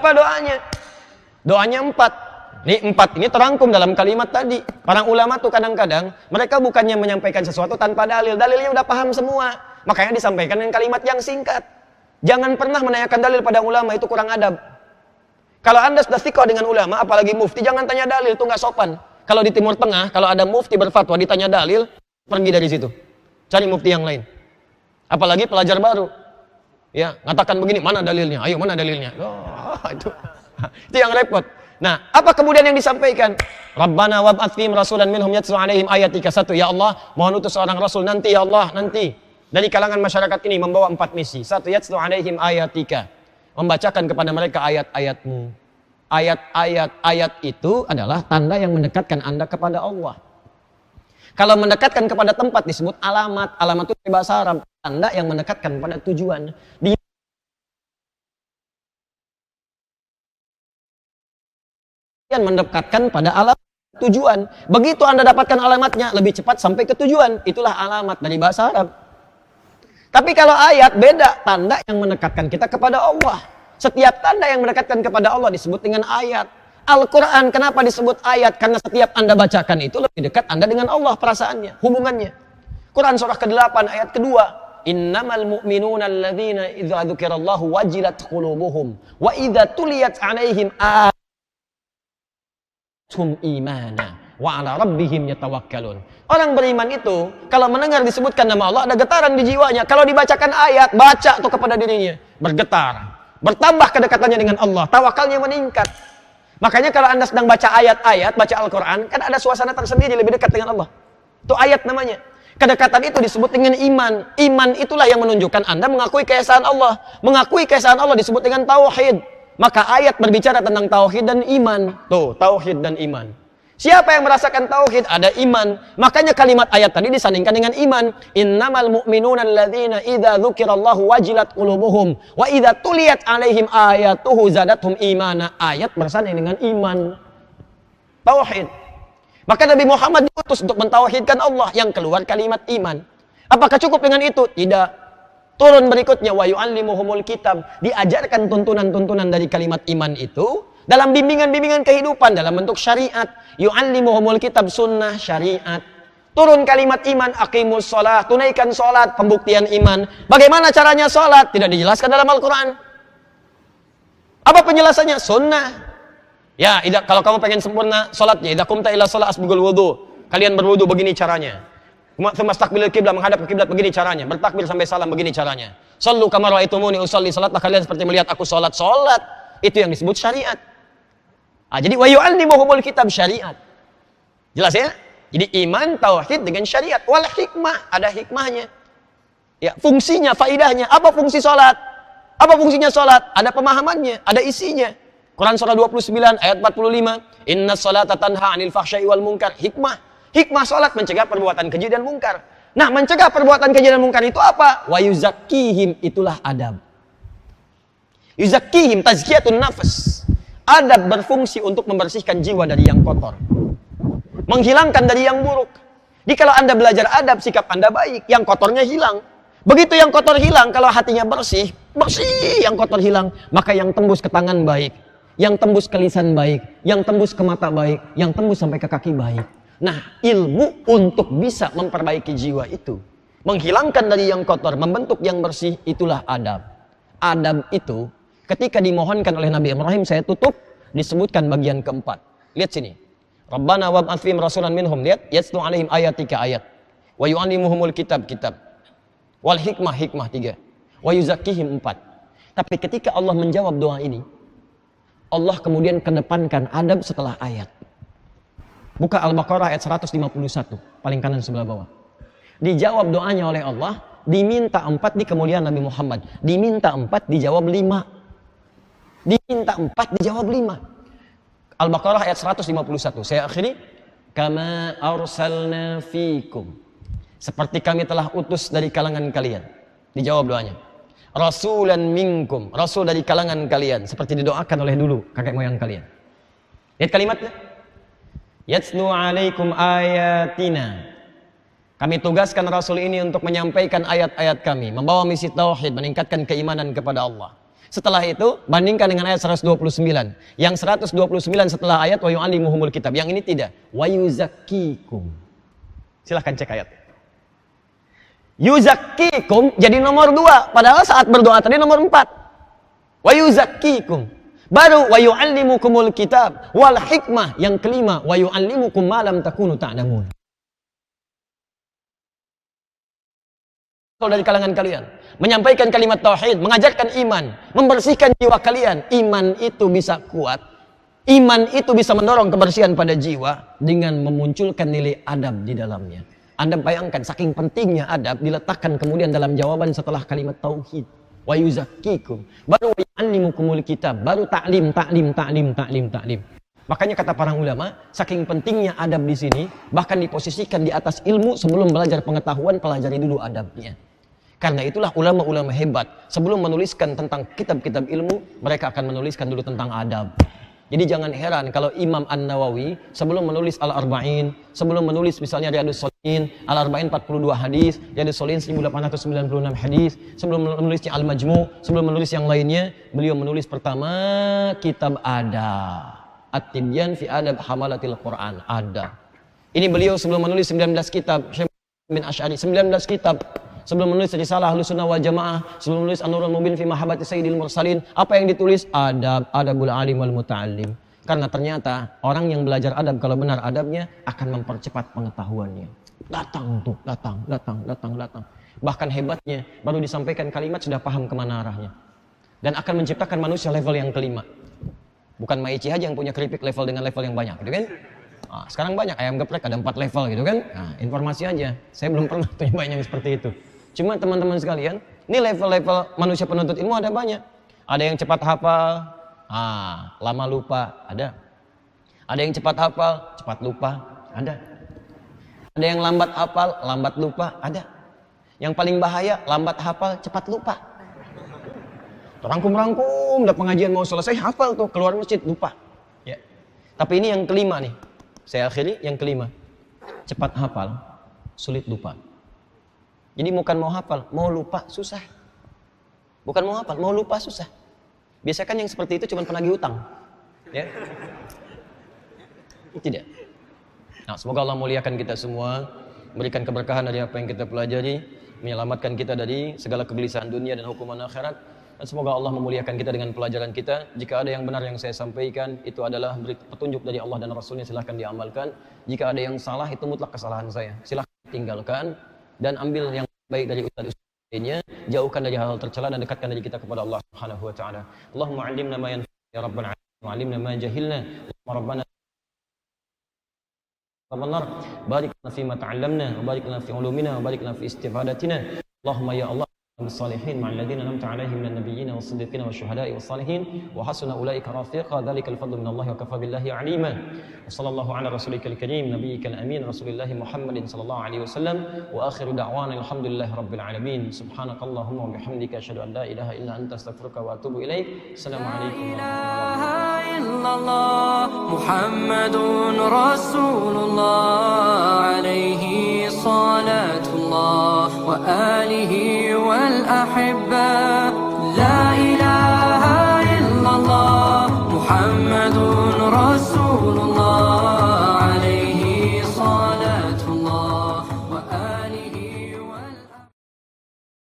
Apa doanya? Doanya 4. Ini 4 ini terangkum dalam kalimat tadi. Para ulama tuh kadang-kadang mereka bukannya menyampaikan sesuatu tanpa dalil. Dalilnya udah paham semua. Makanya disampaikan dengan kalimat yang singkat. Jangan pernah menanyakan dalil pada ulama, itu kurang adab. Kalau Anda sudah thiqah dengan ulama, apalagi mufti, jangan tanya dalil, itu nggak sopan. Kalau di Timur Tengah, kalau ada mufti berfatwa ditanya dalil, pergi dari situ. Cari mufti yang lain. Apalagi pelajar baru. Ya, ngatakan begini, mana dalilnya? Ayo, mana dalilnya? Oh, itu yang repot. Nah, apa kemudian yang disampaikan? Rabbana wab'ats fihim rasulan minhum yatlu 'alaihim ayatika. 1. Ya Allah, mohon utus seorang rasul nanti, ya Allah, nanti dari kalangan masyarakat ini membawa 4 misi. 1. Yatlu 'alaihim ayatika. Membacakan kepada mereka ayat-ayatmu. Ayat itu adalah tanda yang mendekatkan Anda kepada Allah. Kalau mendekatkan kepada tempat disebut alamat. Alamat itu dari bahasa Arab, tanda yang mendekatkan pada tujuan. Yang mendekatkan pada alamat tujuan. Begitu Anda dapatkan alamatnya, lebih cepat sampai ke tujuan. Itulah alamat dari bahasa Arab. Tapi kalau ayat beda, tanda yang mendekatkan kita kepada Allah. Setiap tanda yang mendekatkan kepada Allah disebut dengan ayat. Al-Quran kenapa disebut ayat? Karena setiap Anda bacakan itu lebih dekat Anda dengan Allah, perasaannya, hubungannya. Quran surah ke-8 ayat kedua. Innamal mu'minuna alladzina idza dzukirallahu wajilat qulubuhum wa idza tuliyat 'alaihim imana wa ala rabbihim yatawakkalun. Orang beriman itu kalau mendengar disebutkan nama Allah ada getaran di jiwanya. Kalau dibacakan ayat, baca tuh kepada dirinya, bergetar, bertambah kedekatannya dengan Allah, tawakalnya meningkat. Makanya kalau Anda sedang baca ayat-ayat, baca Al-Quran, kan ada suasana tersendiri lebih dekat dengan Allah. Itu ayat namanya. Kedekatan itu disebut dengan iman. Iman itulah yang menunjukkan Anda mengakui keesaan Allah. Mengakui keesaan Allah disebut dengan tauhid. Maka ayat berbicara tentang tauhid dan iman. Tuh, tauhid dan iman. Siapa yang merasakan tauhid, ada iman. Makanya kalimat ayat tadi disandingkan dengan iman. Innamal mu'minuna alladzina idza dzukirallahu wajilat qulubuhum wa idza tuliyat 'alaihim ayatuhu zadathum imana. Ayat bersanding dengan iman. Tauhid. Maka Nabi Muhammad diutus untuk mentauhidkan Allah, yang keluar kalimat iman. Apakah cukup dengan itu? Tidak. Turun berikutnya, wa yu'allimuhumul kitab. Diajarkan tuntunan-tuntunan dari kalimat iman itu dalam bimbingan-bimbingan kehidupan dalam bentuk syariat. Yu'allimuhumul kitab, sunnah, syariat. Turun kalimat iman, aqimus sholat, tunaikan sholat, pembuktian iman. Bagaimana caranya sholat? Tidak dijelaskan dalam Al-Quran. Apa penjelasannya? Sunnah. Ya, kalau kamu pengen sempurna sholatnya, idza qumta ila sholat asbigul wudu. Kalian berwudu, begini caranya. Mastaqbilul kiblat, menghadap ke kiblat, begini caranya. Bertakbir sampai salam, begini caranya. Shallu kama ra'aitumuni usolli, salatlah kalian seperti melihat aku salat. Salat itu yang disebut syariat. Jadi wa yu'allimuhumul kitab, syariat. Jelas ya? Jadi iman, tauhid dengan syariat. Wal hikmah, ada hikmahnya. Ya, fungsinya, faidahnya. Apa fungsi salat? Apa fungsinya salat? Ada pemahamannya, ada isinya. Quran surah 29 ayat 45. Innas salata tanha 'anil fahsya'i wal munkar. Hikmah. Hikmah salat mencegah perbuatan keji dan mungkar. Nah, mencegah perbuatan keji dan mungkar itu apa? Wa yuzakkihim, itulah adab. Yuzakkihim, tazkiyatun nafs. Adab berfungsi untuk membersihkan jiwa dari yang kotor. Menghilangkan dari yang buruk. Jadi kalau Anda belajar adab, sikap Anda baik, yang kotornya hilang. Begitu yang kotor hilang, kalau hatinya bersih, bersih yang kotor hilang, maka yang tembus ke tangan baik, yang tembus ke lisan baik, yang tembus ke mata baik, yang tembus sampai ke kaki baik. Nah, ilmu untuk bisa memperbaiki jiwa itu, menghilangkan dari yang kotor, membentuk yang bersih, itulah adab. Adab itu ketika dimohonkan oleh Nabi Ibrahim, saya tutup, disebutkan bagian keempat. Lihat sini. Rabbana wab'ats fihim rasulan minhum, lihat, yatlu 'alaihim ayatika, ayat. Wa yu'allimuhumul kitab, kitab. Wal hikmah, hikmah, 3. Wa yuzakkihim, 4. Tapi ketika Allah menjawab doa ini, Allah kemudian kedepankan adab setelah ayat. Buka Al-Baqarah ayat 151, paling kanan sebelah bawah. Dijawab doanya oleh Allah, diminta 4 di kemuliaan Nabi Muhammad. Diminta 4, dijawab 5. Diminta 4, dijawab 5. Al-Baqarah ayat 151. Saya akhiri. Kama arsalna fikum. Seperti kami telah utus dari kalangan kalian. Dijawab doanya. Rasulan minkum. Rasul dari kalangan kalian. Seperti didoakan oleh dulu kakek moyang kalian. Lihat kalimatnya. Yatslu alaikum ayatina. Kami tugaskan Rasul ini untuk menyampaikan ayat-ayat kami, membawa misi tauhid, meningkatkan keimanan kepada Allah. Setelah itu, bandingkan dengan ayat 129. Yang 129 setelah ayat wa yu'allimuhumul kitab. Yang ini tidak. Wa yuzakkikum. Silahkan cek ayat. Yuzakkikum jadi nomor 2. Padahal saat berdoa tadi nomor 4. Wa yuzakkikum. Baru wa yu'allimukumul kitab wal hikmah. Yang kelima, wa yu'allimukum ma lam takunu ta'lamun. Dari kalangan kalian menyampaikan kalimat tauhid, mengajarkan iman, membersihkan jiwa kalian. Iman itu bisa kuat, iman itu bisa mendorong kebersihan pada jiwa dengan memunculkan nilai adab di dalamnya. Anda bayangkan saking pentingnya adab diletakkan kemudian dalam jawaban setelah kalimat tauhid. Wa yuzakkikum, baru wa yu'allimukumul kitab, baru ta'lim. Makanya kata para ulama, saking pentingnya adab di sini, bahkan diposisikan di atas ilmu sebelum belajar pengetahuan, pelajari dulu adabnya. Karena itulah ulama-ulama hebat, sebelum menuliskan tentang kitab-kitab ilmu, mereka akan menuliskan dulu tentang adab. Jadi jangan heran kalau Imam An-Nawawi sebelum menulis Al-Arba'in, sebelum menulis misalnya Riyadhus Shalihin, Al-Arba'in 42 hadis, Riyadhus Shalihin 1896 hadis, sebelum menulisnya Al-Majmu', sebelum menulis yang lainnya, beliau menulis pertama kitab adab. At-Tibyan fi adab hamalatil Quran, adab. Ini beliau sebelum menulis 19 kitab, Syekh bin Asy'ari 19 kitab. Sebelum menulis Risalah Ahlussunnah wal Jamaah, sebelum menulis An-Nurul Mubin fi Mahabbati Sayyidil Mursalin, apa yang ditulis? Adab, adabul alim wal muta'allim. Karena ternyata orang yang belajar adab kalau benar adabnya akan mempercepat pengetahuannya. Datang. Bahkan hebatnya baru disampaikan kalimat sudah paham kemana arahnya. Dan akan menciptakan manusia level yang kelima. Bukan Maici aja yang punya keripik level dengan level yang banyak, gitu kan? Nah, sekarang banyak ayam geprek ada 4 level gitu kan? Nah, informasi aja. Saya belum pernah nyobain yang seperti itu. Cuma teman-teman sekalian, ini level-level manusia penuntut ilmu ada banyak. Ada yang cepat hafal, lama lupa, ada. Ada yang cepat hafal, cepat lupa, ada. Ada yang lambat hafal, lambat lupa, ada. Yang paling bahaya, lambat hafal, cepat lupa. Rangkum-rangkum, udah pengajian mau selesai, hafal tuh, keluar masjid, lupa. Ya. Tapi ini yang kelima nih, saya akhiri yang kelima. Cepat hafal, sulit lupa. Jadi bukan mau hafal, mau lupa susah. Bukan mau hafal, mau lupa susah. Biasanya kan yang seperti itu cuma penagih utang. Ya. Tidak. Nah, semoga Allah muliakan kita semua, berikan keberkahan dari apa yang kita pelajari, menyelamatkan kita dari segala kegelisahan dunia dan hukuman akhirat. Dan semoga Allah memuliakan kita dengan pelajaran kita. Jika ada yang benar yang saya sampaikan, itu adalah petunjuk dari Allah dan Rasulnya, silahkan diamalkan. Jika ada yang salah, itu mutlak kesalahan saya. Silahkan tinggalkan dan ambil yang baik dari ustaz-ustaz lainnya, jauhkan dari hal-hal tercela dan dekatkan diri kita kepada Allah Subhanahu wa taala. Allahumma 'allimna ma yanfa'una ya rabbal alamin, wa 'allimna ma jahilna. Rabbana Rabbana barik lana fi ma ta'allamna wa barik lana fi 'ulumina wa barik lana fi istifadatina. Allahumma ya Allah بالصالحين مع الذين أنعمت عليهم من النبيين والصديقين والشهداء والصالحين وحسن أولئك رفيقا ذلك الفضل من الله وكفى بالله عليما وصلى الله على رسولك الكريم نبيك الأمين رسول الله محمد صلى الله عليه وسلم وآخر دعوانا الحمد لله رب العالمين سبحانك اللهم وبحمدك أشهد أن لا إله إلا أنت أستغفرك وأتوب إليك السلام عليكم ورحمة الله محمد رسول الله عليه صلاة الله وآله والأحبة